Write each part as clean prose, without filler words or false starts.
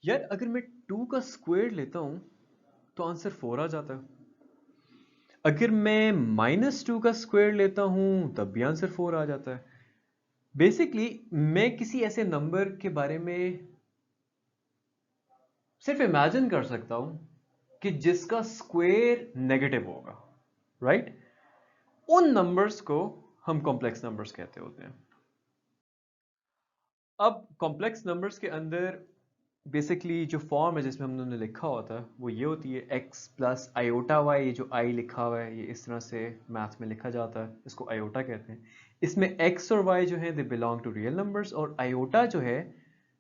यार अगर मैं 2 का स्क्वायर लेता हूं तो आंसर 4 आ जाता है। अगर मैं -2 का स्क्वायर लेता हूं तब भी आंसर 4 आ जाता है। बेसिकली मैं किसी ऐसे नंबर के बारे में सिर्फ इमेजिन कर सकता हूं कि जिसका स्क्वायर नेगेटिव होगा, राइट? उन नंबर्स को हम कॉम्प्लेक्स नंबर्स कहते होते हैं। अब कॉम्प्लेक्स नंबर्स के अंदर बेसिकली जो फॉर्म है जिसमें हमने लिखा होता है वो ये होती है x प्लस आयोटा वाई। ये जो i लिखा हुआ है ये इस तरह से मैथ में लिखा जाता है, इसको आयोटा कहते हैं। इसमें x और y जो है they belong to real numbers, और आयोटा जो है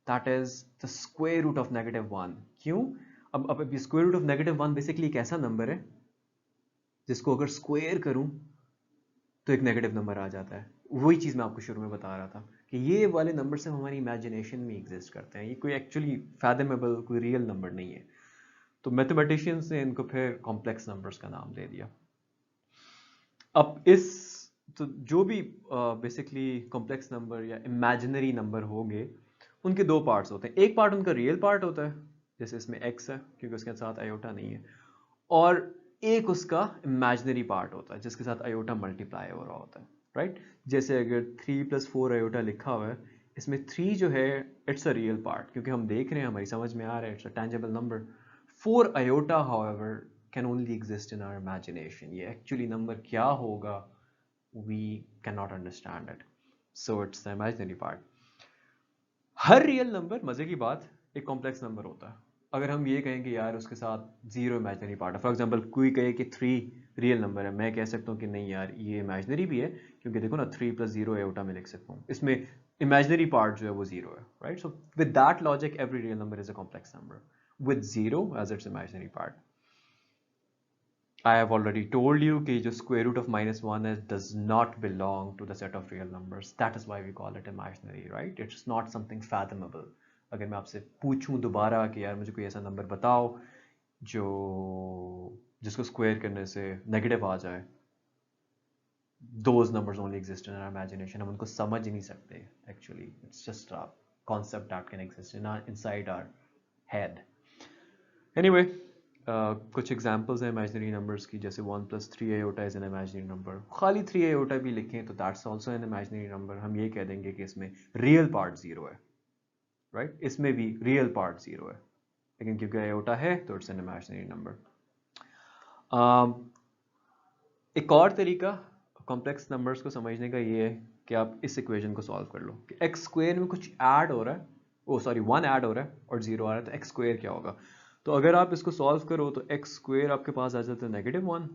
that is the square root of -1। क्यों? अब स्क्वायर रूट ऑफ -1 बेसिकली एक ऐसा नंबर है जिसको अगर स्क्वायर करूं तो एक नेगेटिव नंबर आ जाता है। वही चीज़ मैं आपको शुरू में बता रहा था कि ये वाले नंबर से हमारी इमेजिनेशन में एग्जिस्ट करते हैं, ये कोई एक्चुअली फैथमेबल कोई रियल नंबर नहीं है। तो मैथमेटिशियंस ने इनको फिर कॉम्प्लेक्स नंबर्स का नाम दे दिया। अब इस तो जो भी बेसिकली कॉम्प्लेक्स नंबर या इमेजिनरी नंबर होंगे उनके दो पार्ट्स होते हैं। एक पार्ट उनका रियल पार्ट होता है, जैसे इसमें x है क्योंकि उसके साथ आयोटा नहीं है, और एक उसका इमेजिनरी पार्ट होता है जिसके साथ आयोटा मल्टीप्लाई हो रहा होता है, राइट? जैसे अगर 3 + 4 आयोटा लिखा हुआ है, इसमें 3 जो है इट्स अ रियल पार्ट क्योंकि हम देख रहे हैं, हमारी समझ में आ रहा है, it's a tangible number. 4 iota however can only exist in our imagination. ये एक्चुअली नंबर क्या होगा we cannot understand it, so it's the imaginary part. Her real number, मजे की बात, एक कॉम्प्लेक्स नंबर होता है। अगर हम ये कहें कि यार उसके साथ जीरो इमेजिनरी पार्ट है, फॉर एग्जांपल कोई कहे कि 3 रियल नंबर है, मैं कह सकता हूँ कि नहीं यार ये इमेजिनरी भी है क्योंकि देखो ना 3 + 0 आयोटा में लिख सकता हूँ, इसमें इमेजिनरी पार्ट जो है वो जीरो है, right? So with that logic every real number is a complex number with zero as its imaginary part. I have already told you कि जो square root of -1 is does not belong to the set of real numbers. That is why we call it imaginary, right? It's not something fathomable. अगर मैं आपसे पूछूं दोबारा कि यार मुझे कोई ऐसा नंबर बताओ जो जिसको स्क्वायर करने से नेगेटिव आ जाए, those numbers only exist in our imagination. हम उनको समझ ही नहीं सकते actually. It's just a concept that can exist in inside our head. Anyway, कुछ एग्जांपल्स हैं इमेजिनरी नंबर्स की, जैसे 1 + 3 iota is an imaginary number. खाली 3 आयोटा भी लिखें तो that's also an imaginary number. हम ये कह देंगे कि इसमें रियल पार्ट जीरो है, राइट? इसमें भी रियल पार्ट जीरो है, लेकिन क्योंकि आयोटा है तो इट्स एन इमेजिनरी नंबर। एक और तरीका कॉम्प्लेक्स नंबर्स को समझने का ये है कि आप इस इक्वेशन को सॉल्व कर लो कि एक्स स्क्वायर में कुछ ऐड हो रहा है, ओ सॉरी 1 ऐड हो रहा है और 0 आ रहा है, तो एक्स स्क्वायर क्या होगा? तो अगर आप इसको सॉल्व करो तो एक्स स्क्वायर आपके पास आ जाता है -1,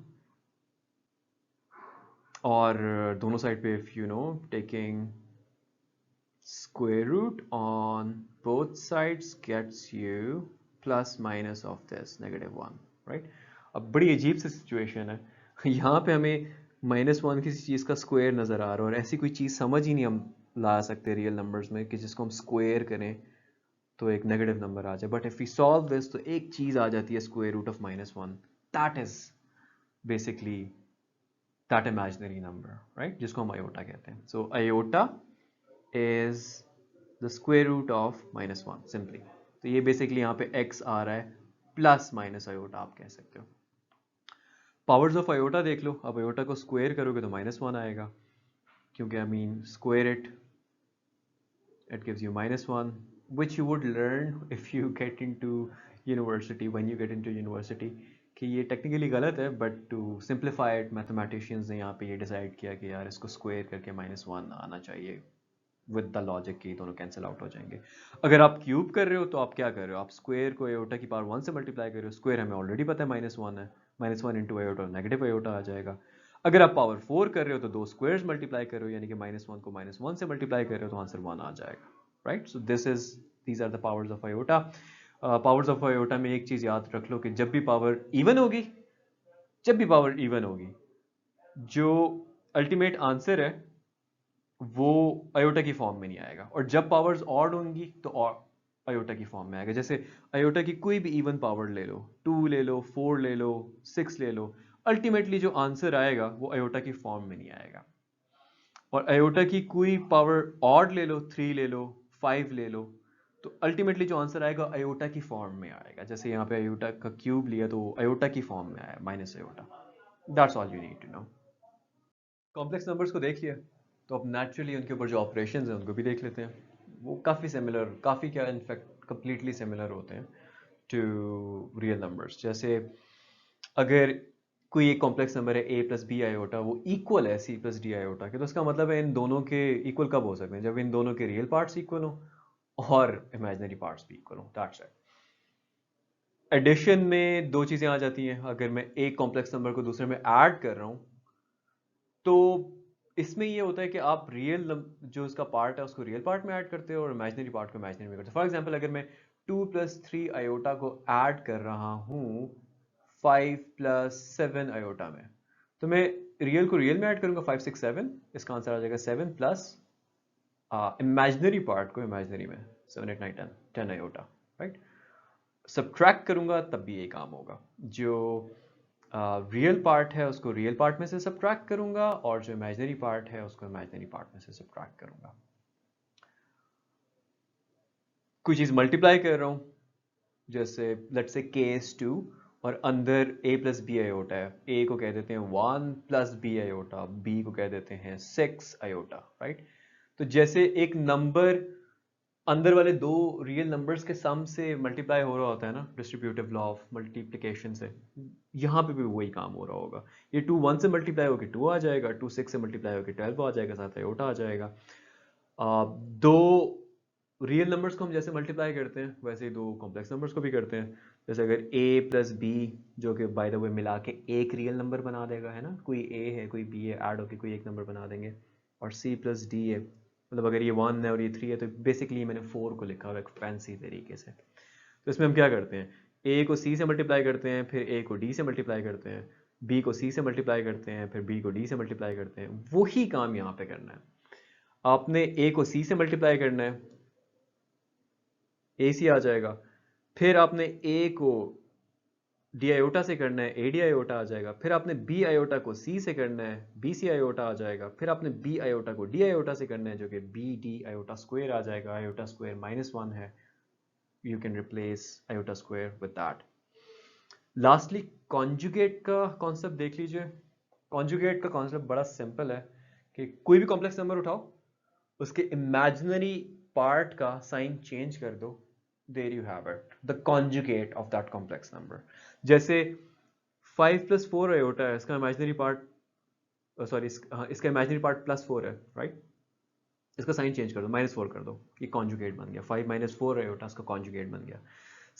और दोनों साइड पे if you know taking square root on both sides gets you plus minus of this -1, right? अब बड़ी अजीब सी सिचुएशन है यहाँ पे हमें -1 किसी चीज़ का स्क्वायर नज़र आ रहा है और ऐसी कोई चीज़ समझ ही नहीं हम ला सकते रियल नंबर्स में कि जिसको हम स्क्वायर करें तो एक नेगेटिव नंबर आ जाए। But if we solve this तो एक चीज़ आ जाती है square root of -1, that is basically that imaginary number, right? जिसको हम आयोटा कहते हैं। So iota is the square root of -1 simply। तो ये बेसिकली यहाँ पे x आ रहा है प्लस माइनस आयोटा आप कह सकते हो। पावर्स ऑफ आयोटा देख लो, अब आयोटा को स्क्वायर करोगे तो -1 आएगा क्योंकि I mean square it gives you -1, which you would learn if you get into university, when you get into university, कि ये टेक्निकली गलत है but to simplify it mathematicians ने यहाँ पे ये डिसाइड किया कि यार इसको स्क्वायर करके -1 आना चाहिए विद द लॉजिक की दोनों कैंसिल आउट हो जाएंगे। अगर आप क्यूब कर रहे हो तो आप क्या कर रहे हो? आप स्क्वायर को आयोटा की पावर 1 से मल्टीप्लाई कर रहे हो। स्क्वायर हमें ऑलरेडी पता है -1 है, -1 इंटू आयोटा नेगेटिव आयोटा आ जाएगा। अगर आप पावर 4 कर रहे हो तो दो स्क्वायर्स मल्टीप्लाई कर रहे हो, यानी कि -1 को -1 से मल्टीप्लाई कर रहे हो तो आंसर 1 आ जाएगा, right? So these are the powers of iota. Powers of iota में एक चीज याद रख लो कि जब भी पावर इवन होगी, जब भी पावर इवन होगी, जो अल्टीमेट आंसर है वो आयोटा की फॉर्म में नहीं आएगा, और जब पावर्स ऑड होंगी तो और आयोटा की फॉर्म में आएगा। जैसे आयोटा की कोई भी इवन पावर ले लो, 2 ले लो, 4 ले लो, 6 ले लो, अल्टीमेटली जो आंसर आएगा वो आयोटा की फॉर्म में नहीं आएगा। और आयोटा की कोई पावर ऑड ले लो, 3 ले लो, 5 ले लो, तो अल्टीमेटली जो आंसर आएगा आयोटा की फॉर्म में आएगा। जैसे यहाँ पे आयोटा का क्यूब लिया तो आयोटा की फॉर्म में आया, minus iota. That's all you need to know. Complex numbers को देख लिया तो अब नेचुरली उनके ऊपर जो ऑपरेशंस हैं उनको भी देख लेते हैं। वो काफ़ी सिमिलर, काफ़ी क्या इनफैक्ट कंप्लीटली सिमिलर होते हैं टू रियल नंबर्स। जैसे अगर कोई एक कॉम्प्लेक्स नंबर है a प्लस बी आयोटा, वो इक्वल है c प्लस डी आयोटा के, तो उसका मतलब है इन दोनों के इक्वल कब हो सकते हैं? जब इन दोनों के रियल पार्ट्स इक्वल हो और इमेजिनरी पार्ट्स भी इक्वल हो। That's it. एडिशन में दो चीज़ें आ जाती हैं। अगर मैं एक कॉम्प्लेक्स नंबर को दूसरे में ऐड कर रहा हूँ तो इसमें ये होता है कि आप रियल जो उसका पार्ट है उसको रियल पार्ट में ऐड करते हो और इमेजिनरी पार्ट को इमेजिनरी में करते हो। फॉर एग्जांपल अगर मैं 2 प्लस 3 आयोटा को ऐड कर रहा हूँ 5 प्लस 7 आयोटा में, तो मैं रियल को रियल में ऐड करूंगा 5 6 7, इसका आंसर आ जाएगा 7 प्लस इमेजिनरी पार्ट को इमेजिनरी में 7 8 9 10 आयोटा, राइट। सब्ट्रैक्ट करूंगा तब भी ये काम होगा। जो रियल पार्ट है उसको रियल पार्ट में से सब्ट्रैक्ट करूंगा और जो इमेजिनरी पार्ट है उसको इमेजिनरी पार्ट में से सब्ट्रैक्ट करूंगा। कोई चीज़ मल्टीप्लाई कर रहा हूं, जैसे लेट्स से KS2 और अंदर a प्लस बी आयोटा है। a को कह देते हैं 1 प्लस बी आयोटा, b को कह देते हैं 6 आयोटा, राइट। तो जैसे एक नंबर अंदर वाले दो रियल नंबर्स के सम से मल्टीप्लाई हो रहा होता है ना, डिस्ट्रीब्यूटिव लॉ ऑफ मल्टीप्लिकेशन से, यहाँ पे भी वही काम हो रहा होगा। ये 2 1 से मल्टीप्लाई होकर 2 आ जाएगा, 2 6 से मल्टीप्लाई होकर 12 आ जाएगा, साथ आयोटा आ जाएगा। दो रियल नंबर्स को हम जैसे मल्टीप्लाई करते हैं वैसे ही दो कॉम्प्लेक्स नंबर्स को भी करते हैं। जैसे अगर a प्लस बी, जो कि बाय द वे मिला के एक रियल नंबर बना देगा, है ना, कोई a है कोई b है, ऐड होकर कोई एक नंबर बना देंगे। और c प्लस डी है, मतलब अगर ये 1 है और ये 3 है तो बेसिकली मैंने 4 को लिखा हुआ एक फैंसी तरीके से। तो इसमें हम क्या करते हैं, a को c से मल्टीप्लाई करते हैं, फिर a को d से मल्टीप्लाई करते हैं, b को c से मल्टीप्लाई करते हैं, फिर b को d से मल्टीप्लाई करते हैं। वही काम यहाँ पे करना है। आपने a को c से मल्टीप्लाई करना है, AC आ जाएगा। फिर आपने A को डी आयोटा से करना है, AD आयोटा आ जाएगा। फिर आपने B आयोटा को C से करना है, BC आयोटा आ जाएगा। फिर आपने B आयोटा को D आयोटा से करना है, जो कि BD आयोटा स्क्वायर आ जाएगा। आयोटा स्क्वायर -1 है, you can replace iota square with that. Lastly conjugate का कॉन्सेप्ट देख लीजिए। कॉन्जुगेट का कॉन्सेप्ट बड़ा सिंपल है कि कोई भी कॉम्प्लेक्स नंबर उठाओ, उसके इमेजिनरी पार्ट का साइन चेंज कर दो, there you have it, the conjugate of that complex number। जैसे 5 प्लस 4 आयोटा है, इसका इमेजिनरी पार्ट, सॉरी इसका इमेजिनरी पार्ट +4 है, राइट। इसका साइन चेंज कर दो, -4 कर दो, ये कॉन्जुगेट बन गया। 5 - 4 आयोटा इसका कॉन्जुगेट बन गया।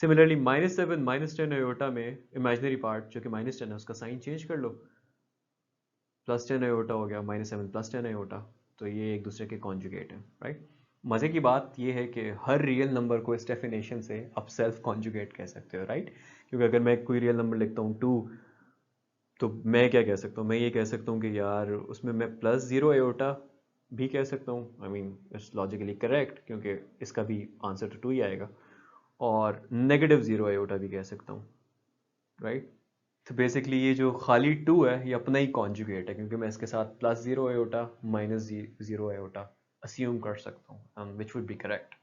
सिमिलरली -7 -10 आयोटा में इमेजिनरी पार्ट जो कि -10 है उसका साइन चेंज कर लो, +10 आयोटा हो गया, -7 +10 आयोटा। तो ये एक दूसरे के कॉन्जुगेट है, राइट। मजे की बात ये है कि हर रियल नंबर को इस डेफिनेशन से आप सेल्फ कॉन्जुगेट कह सकते हो, राइट। क्योंकि अगर मैं कोई रियल नंबर लिखता हूँ 2, तो मैं क्या कह सकता हूँ, मैं ये कह सकता हूँ कि यार उसमें मैं +0 आयोटा भी कह सकता हूँ। I mean it's logically correct, क्योंकि इसका भी आंसर तो 2 ही आएगा। और -0 आयोटा भी कह सकता हूँ, राइट। तो बेसिकली ये जो खाली 2 है ये अपना ही कॉन्जुगेट है, क्योंकि मैं इसके साथ +0 आयोटा -0 आयोटा अस्यूम कर सकता हूँ, विच वुड बी करेक्ट।